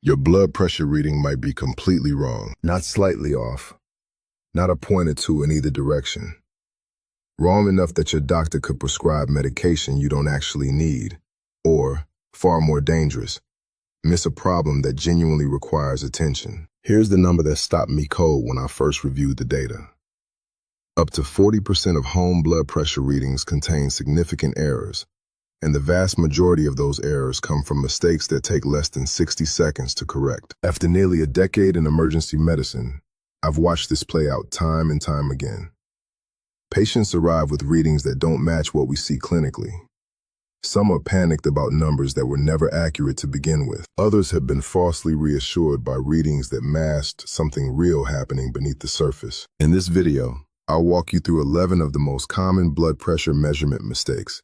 Your blood pressure reading might be completely wrong, not slightly off, not a point or two in either direction. Wrong enough that your doctor could prescribe medication you don't actually need, or, far more dangerous, miss a problem that genuinely requires attention. Here's the number that stopped me cold when I first reviewed the data. Up to 40% of home blood pressure readings contain significant errors, and the vast majority of those errors come from mistakes that take less than 60 seconds to correct. After nearly a decade in emergency medicine, I've watched this play out time and time again. Patients arrive with readings that don't match what we see clinically. Some are panicked about numbers that were never accurate to begin with. Others have been falsely reassured by readings that masked something real happening beneath the surface. In this video, I'll walk you through 11 of the most common blood pressure measurement mistakes,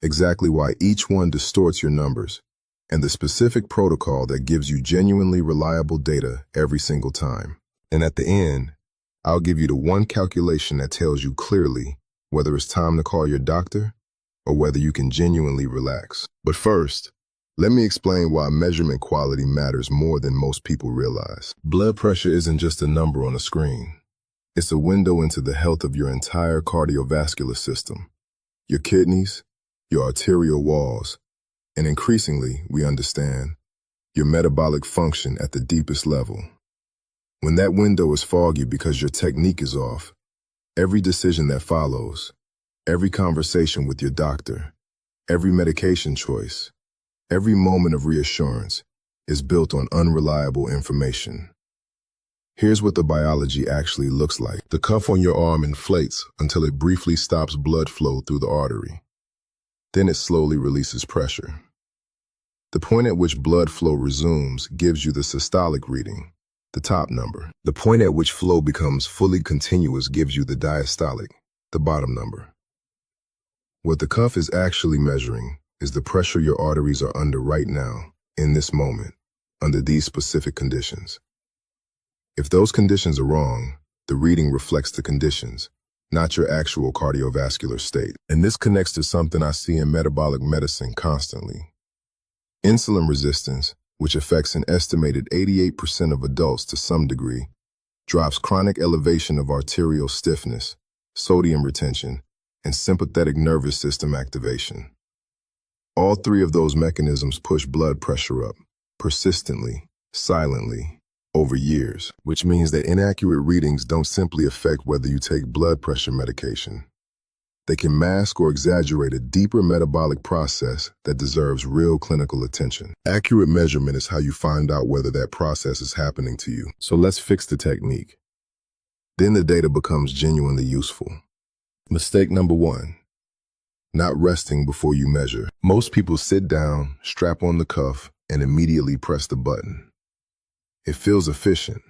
exactly why each one distorts your numbers, and the specific protocol that gives you genuinely reliable data every single time. And at the end, I'll give you the one calculation that tells you clearly whether it's time to call your doctor or whether you can genuinely relax. But first, let me explain why measurement quality matters more than most people realize. Blood pressure isn't just a number on a screen. It's a window into the health of your entire cardiovascular system, your kidneys, your arterial walls, and increasingly, we understand, your metabolic function at the deepest level. When that window is foggy because your technique is off, every decision that follows, every conversation with your doctor, every medication choice, every moment of reassurance is built on unreliable information. Here's what the biology actually looks like. The cuff on your arm inflates until it briefly stops blood flow through the artery. Then it slowly releases pressure. The point at which blood flow resumes gives you the systolic reading, the top number. The point at which flow becomes fully continuous gives you the diastolic, the bottom number. What the cuff is actually measuring is the pressure your arteries are under right now, in this moment, under these specific conditions. If those conditions are wrong, the reading reflects the conditions, not your actual cardiovascular state. And this connects to something I see in metabolic medicine constantly. Insulin resistance, which affects an estimated 88% of adults to some degree, drives chronic elevation of arterial stiffness, sodium retention, and sympathetic nervous system activation. All three of those mechanisms push blood pressure up, persistently, silently, over years, which means that inaccurate readings don't simply affect whether you take blood pressure medication. They can mask or exaggerate a deeper metabolic process that deserves real clinical attention. Accurate measurement is how you find out whether that process is happening to you. So let's fix the technique. Then the data becomes genuinely useful. Mistake number 1, not resting before you measure. Most people sit down, strap on the cuff, and immediately press the button. It feels efficient.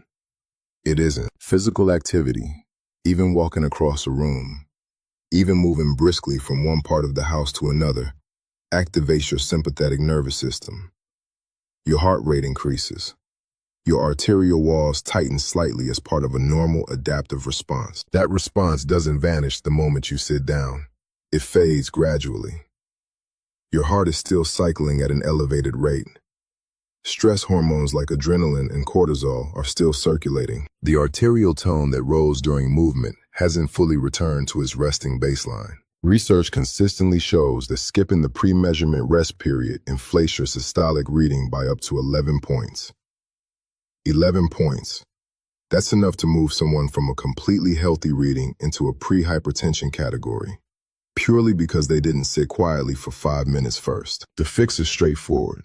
It isn't. Physical activity, even walking across a room, even moving briskly from one part of the house to another, activates your sympathetic nervous system. Your heart rate increases. Your arterial walls tighten slightly as part of a normal adaptive response. That response doesn't vanish the moment you sit down. It fades gradually. Your heart is still cycling at an elevated rate. Stress hormones like adrenaline and cortisol are still circulating. The arterial tone that rose during movement hasn't fully returned to its resting baseline. Research consistently shows that skipping the pre-measurement rest period inflates your systolic reading by up to 11 points. 11 points. That's enough to move someone from a completely healthy reading into a pre-hypertension category, purely because they didn't sit quietly for 5 minutes first. The fix is straightforward.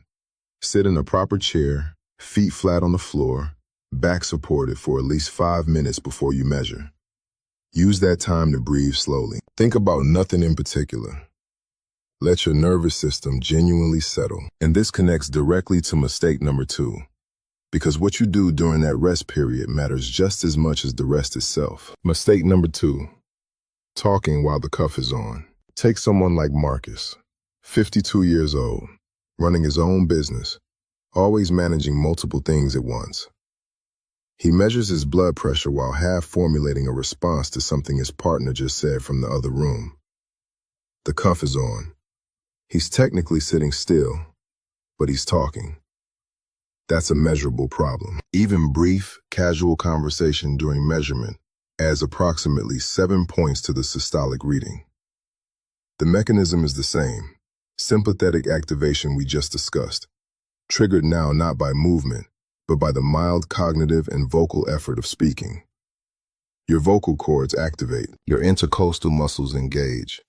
Sit in a proper chair, feet flat on the floor, back supported for at least 5 minutes before you measure. Use that time to breathe slowly. Think about nothing in particular. Let your nervous system genuinely settle. And this connects directly to mistake number 2, because what you do during that rest period matters just as much as the rest itself. Mistake number 2, talking while the cuff is on. Take someone like Marcus, 52 years old, running his own business, always managing multiple things at once. He measures his blood pressure while half formulating a response to something his partner just said from the other room. The cuff is on. He's technically sitting still, but he's talking. That's a measurable problem. Even brief, casual conversation during measurement adds approximately 7 points to the systolic reading. The mechanism is the same. Sympathetic activation we just discussed, triggered now not by movement, but by the mild cognitive and vocal effort of speaking. Your vocal cords activate, your intercostal muscles engage.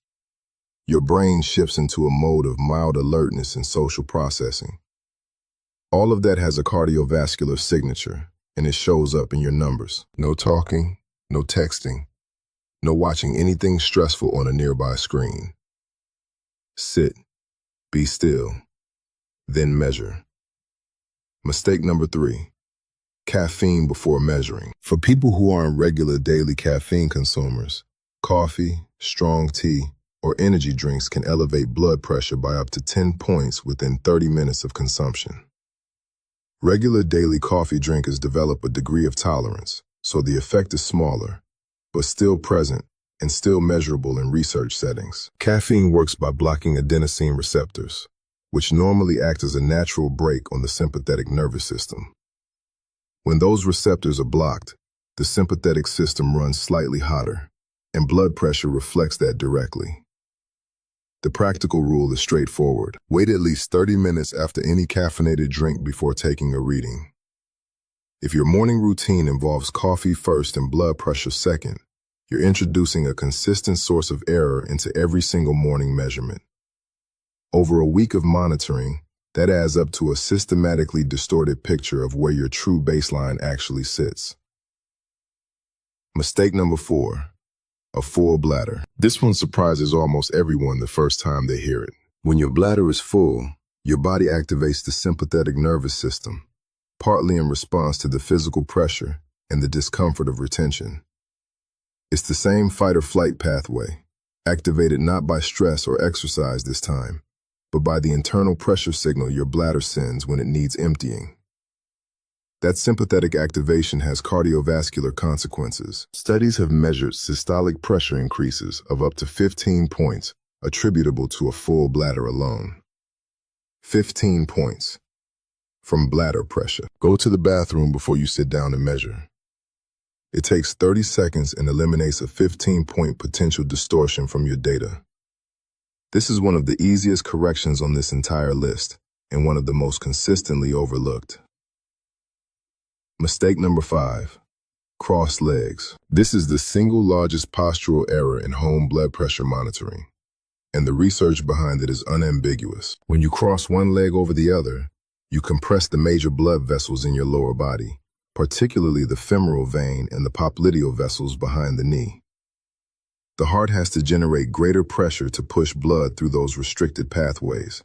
Your brain shifts into a mode of mild alertness and social processing. All of that has a cardiovascular signature, and it shows up in your numbers. No talking, no texting, no watching anything stressful on a nearby screen. Sit, be still, then measure. Mistake number 3, caffeine before measuring. For people who aren't regular daily caffeine consumers, coffee, strong tea, or energy drinks can elevate blood pressure by up to 10 points within 30 minutes of consumption. Regular daily coffee drinkers develop a degree of tolerance, so the effect is smaller, but still present and still measurable in research settings. Caffeine works by blocking adenosine receptors, which normally act as a natural brake on the sympathetic nervous system. When those receptors are blocked, the sympathetic system runs slightly hotter, and blood pressure reflects that directly. The practical rule is straightforward. Wait at least 30 minutes after any caffeinated drink before taking a reading. If your morning routine involves coffee first and blood pressure second, you're introducing a consistent source of error into every single morning measurement. Over a week of monitoring, that adds up to a systematically distorted picture of where your true baseline actually sits. Mistake number 4, a full bladder. This one surprises almost everyone the first time they hear it. When your bladder is full, your body activates the sympathetic nervous system, partly in response to the physical pressure and the discomfort of retention. It's the same fight or flight pathway, activated not by stress or exercise this time, but by the internal pressure signal your bladder sends when it needs emptying. That sympathetic activation has cardiovascular consequences. Studies have measured systolic pressure increases of up to 15 points attributable to a full bladder alone. 15 points from bladder pressure. Go to the bathroom before you sit down and measure. It takes 30 seconds and eliminates a 15-point potential distortion from your data. This is one of the easiest corrections on this entire list, and one of the most consistently overlooked. Mistake number 5, crossed legs. This is the single largest postural error in home blood pressure monitoring, and the research behind it is unambiguous. When you cross one leg over the other, you compress the major blood vessels in your lower body, particularly the femoral vein and the popliteal vessels behind the knee. The heart has to generate greater pressure to push blood through those restricted pathways.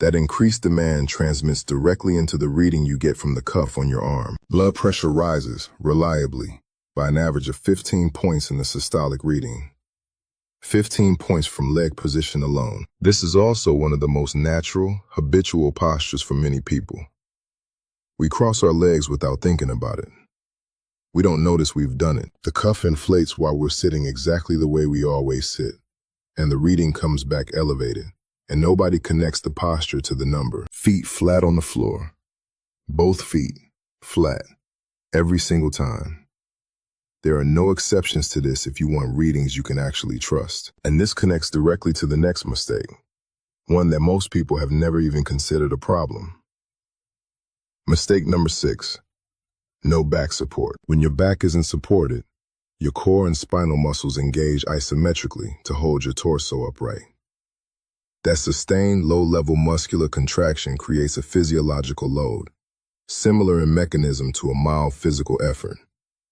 That increased demand transmits directly into the reading you get from the cuff on your arm. Blood pressure rises, reliably, by an average of 15 points in the systolic reading. 15 points from leg position alone. This is also one of the most natural, habitual postures for many people. We cross our legs without thinking about it. We don't notice we've done it. The cuff inflates while we're sitting exactly the way we always sit, and the reading comes back elevated, and nobody connects the posture to the number. Feet flat on the floor. Both feet flat, every single time. There are no exceptions to this if you want readings you can actually trust. And this connects directly to the next mistake, one that most people have never even considered a problem. Mistake number 6, no back support. When your back isn't supported, your core and spinal muscles engage isometrically to hold your torso upright. That sustained low-level muscular contraction creates a physiological load, similar in mechanism to a mild physical effort,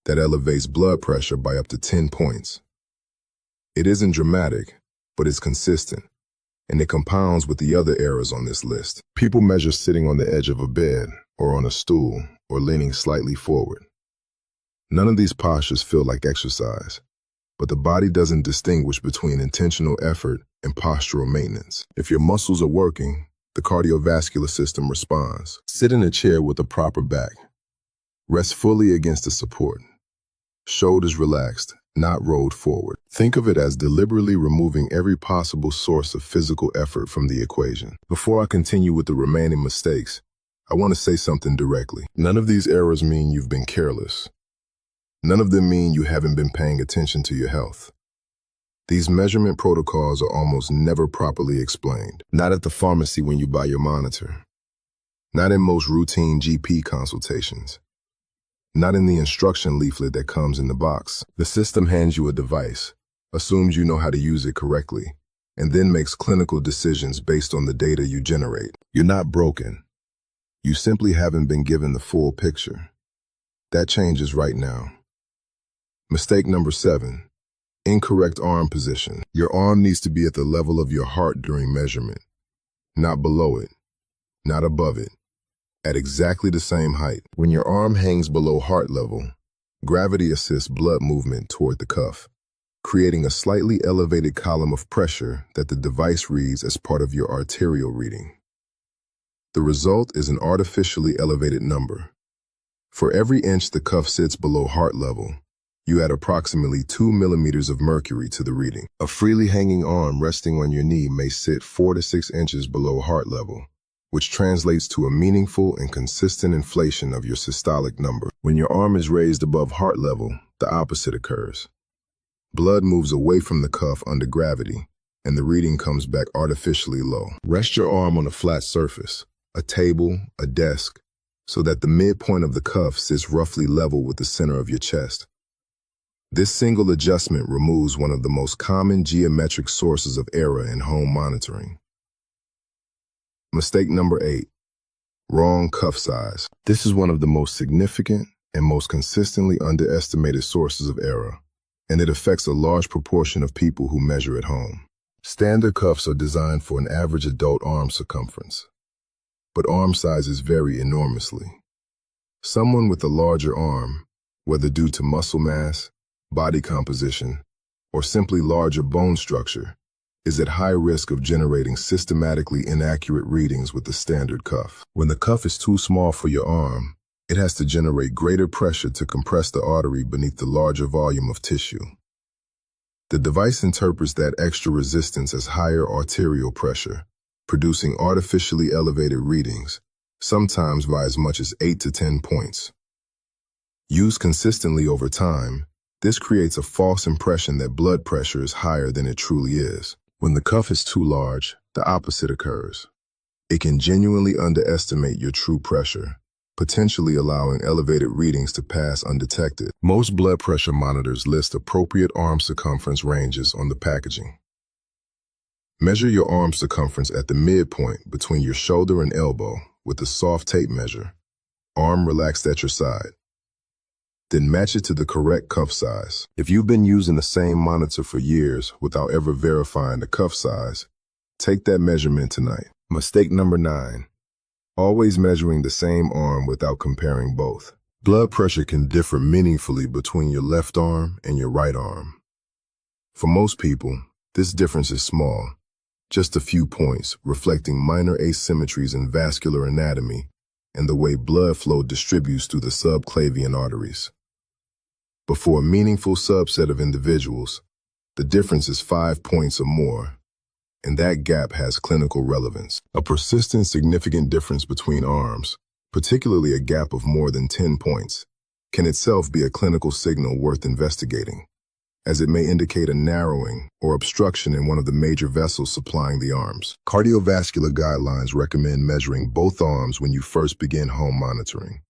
that elevates blood pressure by up to 10 points. It isn't dramatic, but it's consistent, and it compounds with the other errors on this list. People measure sitting on the edge of a bed, or on a stool, or leaning slightly forward. None of these postures feel like exercise, but the body doesn't distinguish between intentional effort and postural maintenance. If your muscles are working, the cardiovascular system responds. Sit in a chair with a proper back. Rest fully against the support. Shoulders relaxed, not rolled forward. Think of it as deliberately removing every possible source of physical effort from the equation. Before I continue with the remaining mistakes, I want to say something directly. None of these errors mean you've been careless. None of them mean you haven't been paying attention to your health. These measurement protocols are almost never properly explained. Not at the pharmacy when you buy your monitor. Not in most routine GP consultations. Not in the instruction leaflet that comes in the box. The system hands you a device, assumes you know how to use it correctly, and then makes clinical decisions based on the data you generate. You're not broken. You simply haven't been given the full picture. That changes right now. Mistake number 7. Incorrect arm position. Your arm needs to be at the level of your heart during measurement, not below it, not above it, at exactly the same height. When your arm hangs below heart level, gravity assists blood movement toward the cuff, creating a slightly elevated column of pressure that the device reads as part of your arterial reading. The result is an artificially elevated number. For every inch the cuff sits below heart level, you add approximately 2 millimeters of mercury to the reading. A freely hanging arm resting on your knee may sit 4 to 6 inches below heart level, which translates to a meaningful and consistent inflation of your systolic number. When your arm is raised above heart level, the opposite occurs. Blood moves away from the cuff under gravity, and the reading comes back artificially low. Rest your arm on a flat surface, a table, a desk, so that the midpoint of the cuff sits roughly level with the center of your chest. This single adjustment removes one of the most common geometric sources of error in home monitoring. Mistake number 8. Wrong cuff size. This is one of the most significant and most consistently underestimated sources of error, and it affects a large proportion of people who measure at home. Standard cuffs are designed for an average adult arm circumference, but arm sizes vary enormously. Someone with a larger arm, whether due to muscle mass, body composition, or simply larger bone structure, is at high risk of generating systematically inaccurate readings with the standard cuff. When the cuff is too small for your arm, it has to generate greater pressure to compress the artery beneath the larger volume of tissue. The device interprets that extra resistance as higher arterial pressure, producing artificially elevated readings, sometimes by as much as 8 to 10 points. Used consistently over time, this creates a false impression that blood pressure is higher than it truly is. When the cuff is too large, the opposite occurs. It can genuinely underestimate your true pressure, potentially allowing elevated readings to pass undetected. Most blood pressure monitors list appropriate arm circumference ranges on the packaging. Measure your arm circumference at the midpoint between your shoulder and elbow with a soft tape measure, arm relaxed at your side. Then match it to the correct cuff size. If you've been using the same monitor for years without ever verifying the cuff size, take that measurement tonight. Mistake number 9. Always measuring the same arm without comparing both. Blood pressure can differ meaningfully between your left arm and your right arm. For most people, this difference is small, just a few points, reflecting minor asymmetries in vascular anatomy and the way blood flow distributes through the subclavian arteries. But for a meaningful subset of individuals, the difference is 5 points or more, and that gap has clinical relevance. A persistent, significant difference between arms, particularly a gap of more than 10 points, can itself be a clinical signal worth investigating, as it may indicate a narrowing or obstruction in one of the major vessels supplying the arms. Cardiovascular guidelines recommend measuring both arms when you first begin home monitoring,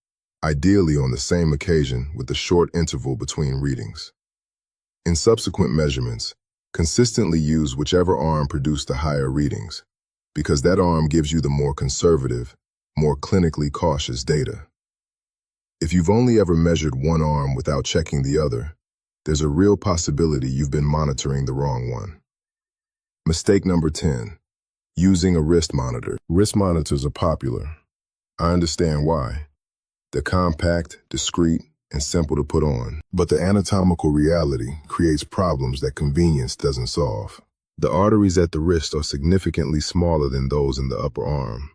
ideally on the same occasion with a short interval between readings. In subsequent measurements, consistently use whichever arm produced the higher readings, because that arm gives you the more conservative, more clinically cautious data. If you've only ever measured one arm without checking the other, there's a real possibility you've been monitoring the wrong one. Mistake number 10. Using a wrist monitor. Wrist monitors are popular. I understand why. They're compact, discreet, and simple to put on. But the anatomical reality creates problems that convenience doesn't solve. The arteries at the wrist are significantly smaller than those in the upper arm.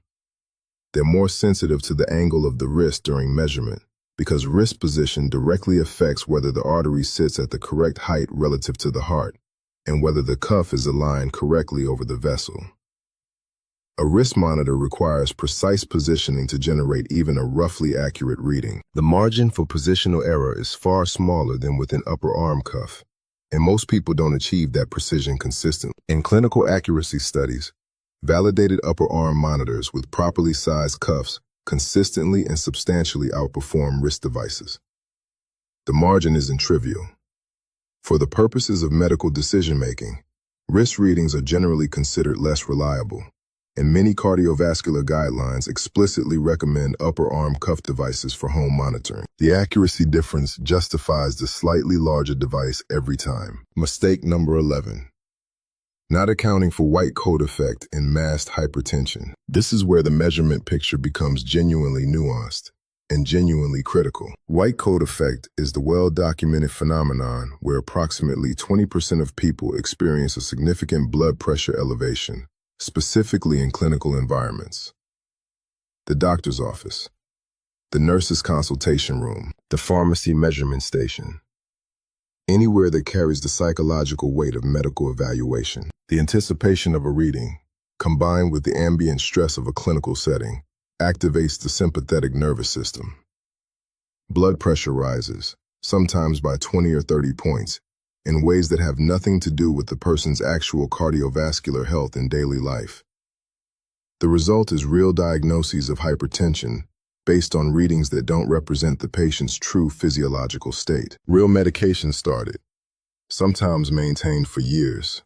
They're more sensitive to the angle of the wrist during measurement, because wrist position directly affects whether the artery sits at the correct height relative to the heart, and whether the cuff is aligned correctly over the vessel. A wrist monitor requires precise positioning to generate even a roughly accurate reading. The margin for positional error is far smaller than with an upper arm cuff, and most people don't achieve that precision consistently. In clinical accuracy studies, validated upper arm monitors with properly sized cuffs consistently and substantially outperform wrist devices. The margin isn't trivial. For the purposes of medical decision-making, wrist readings are generally considered less reliable, and many cardiovascular guidelines explicitly recommend upper arm cuff devices for home monitoring. The accuracy difference justifies the slightly larger device every time. Mistake number 11. Not accounting for white coat effect in masked hypertension. This is where the measurement picture becomes genuinely nuanced and genuinely critical. White coat effect is the well-documented phenomenon where approximately 20% of people experience a significant blood pressure elevation, specifically in clinical environments. The doctor's office, the nurse's consultation room, the pharmacy measurement station. Anywhere that carries the psychological weight of medical evaluation. The anticipation of a reading, combined with the ambient stress of a clinical setting, activates the sympathetic nervous system. Blood pressure rises, sometimes by 20 or 30 points, in ways that have nothing to do with the person's actual cardiovascular health in daily life. The result is real diagnoses of hypertension based on readings that don't represent the patient's true physiological state. Real medication started, sometimes maintained for years,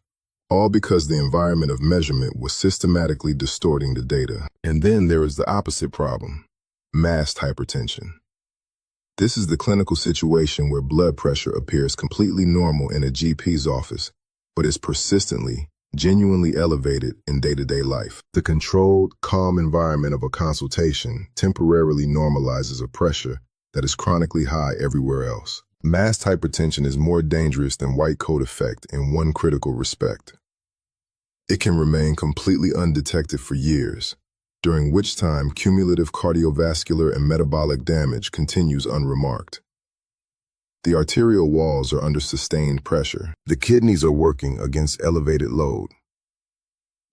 all because the environment of measurement was systematically distorting the data. And then there is the opposite problem, masked hypertension. This is the clinical situation where blood pressure appears completely normal in a GP's office, but is persistently, genuinely elevated in day-to-day life. The controlled, calm environment of a consultation temporarily normalizes a pressure that is chronically high everywhere else. Masked hypertension is more dangerous than white coat effect in one critical respect. It can remain completely undetected for years, during which time cumulative cardiovascular and metabolic damage continues unremarked. The arterial walls are under sustained pressure. The kidneys are working against elevated load.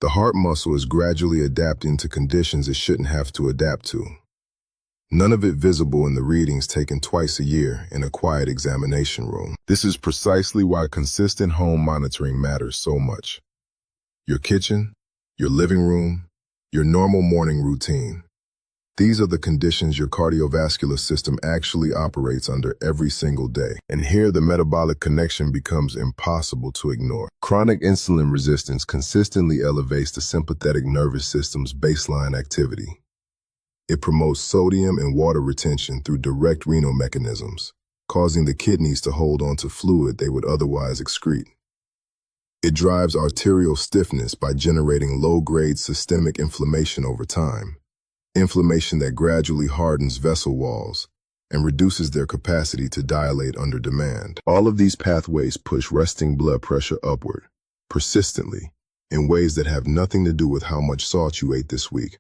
The heart muscle is gradually adapting to conditions it shouldn't have to adapt to. None of it visible in the readings taken twice a year in a quiet examination room. This is precisely why consistent home monitoring matters so much. Your kitchen, your living room, your normal morning routine. These are the conditions your cardiovascular system actually operates under every single day. And here the metabolic connection becomes impossible to ignore. Chronic insulin resistance consistently elevates the sympathetic nervous system's baseline activity. It promotes sodium and water retention through direct renal mechanisms, causing the kidneys to hold on to fluid they would otherwise excrete. It drives arterial stiffness by generating low-grade systemic inflammation over time. Inflammation that gradually hardens vessel walls and reduces their capacity to dilate under demand. All of these pathways push resting blood pressure upward, persistently, in ways that have nothing to do with how much salt you ate this week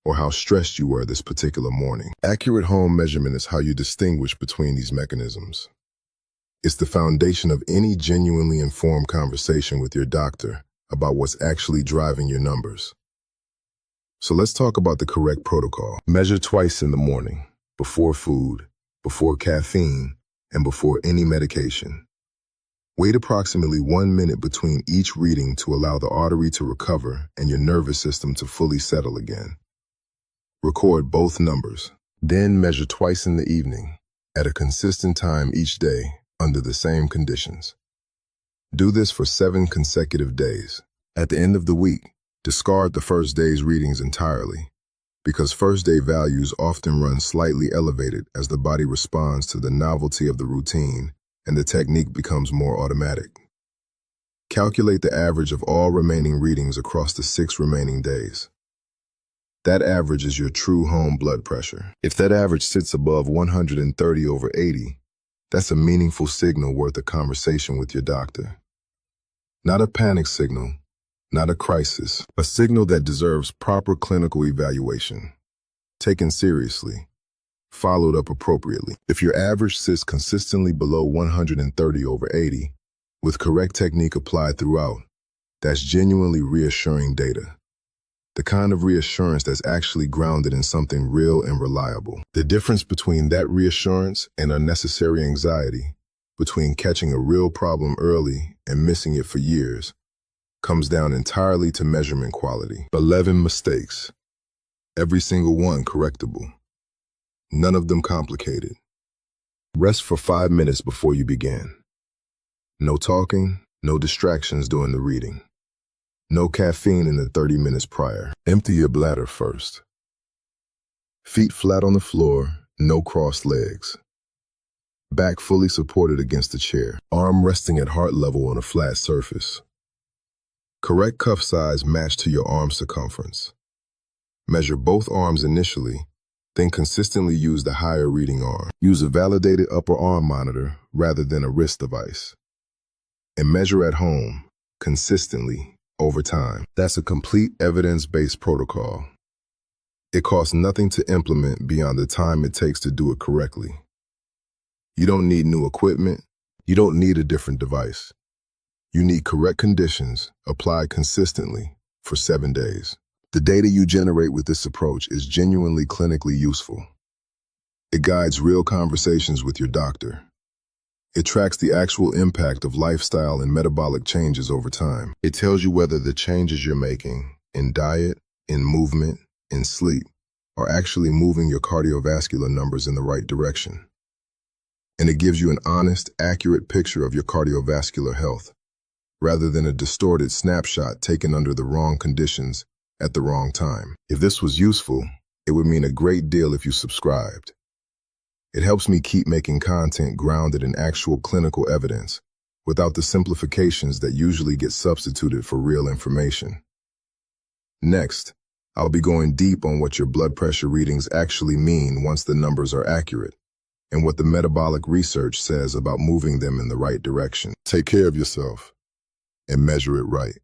or how stressed you were this particular morning. Accurate home measurement is how you distinguish between these mechanisms. It's the foundation of any genuinely informed conversation with your doctor about what's actually driving your numbers. So let's talk about the correct protocol. Measure twice in the morning, before food, before caffeine, and before any medication. Wait approximately 1 minute between each reading to allow the artery to recover and your nervous system to fully settle again. Record both numbers. Then measure twice in the evening, at a consistent time each day, under the same conditions. Do this for 7 consecutive days. At the end of the week, discard the first day's readings entirely, because first-day values often run slightly elevated as the body responds to the novelty of the routine and the technique becomes more automatic. Calculate the average of all remaining readings across the 6 remaining days. That average is your true home blood pressure. If that average sits above 130/80, that's a meaningful signal worth a conversation with your doctor. Not a panic signal, not a crisis, a signal that deserves proper clinical evaluation, taken seriously, followed up appropriately. If your average sits consistently below 130/80, with correct technique applied throughout, that's genuinely reassuring data. The kind of reassurance that's actually grounded in something real and reliable. The difference between that reassurance and unnecessary anxiety, between catching a real problem early and missing it for years, comes down entirely to measurement quality. 11 mistakes. Every single one correctable. None of them complicated. Rest for 5 minutes before you begin. No talking, no distractions during the reading. No caffeine in the 30 minutes prior. Empty your bladder first. Feet flat on the floor, no crossed legs. Back fully supported against the chair. Arm resting at heart level on a flat surface. Correct cuff size matched to your arm circumference. Measure both arms initially, then consistently use the higher reading arm. Use a validated upper arm monitor rather than a wrist device. And measure at home, consistently, over time. That's a complete evidence-based protocol. It costs nothing to implement beyond the time it takes to do it correctly. You don't need new equipment. You don't need a different device. You need correct conditions applied consistently for 7 days. The data you generate with this approach is genuinely clinically useful. It guides real conversations with your doctor. It tracks the actual impact of lifestyle and metabolic changes over time. It tells you whether the changes you're making in diet, in movement, in sleep are actually moving your cardiovascular numbers in the right direction. And it gives you an honest, accurate picture of your cardiovascular health, rather than a distorted snapshot taken under the wrong conditions at the wrong time. If this was useful, it would mean a great deal if you subscribed. It helps me keep making content grounded in actual clinical evidence, without the simplifications that usually get substituted for real information. Next, I'll be going deep on what your blood pressure readings actually mean once the numbers are accurate, and what the metabolic research says about moving them in the right direction. Take care of yourself and measure it right.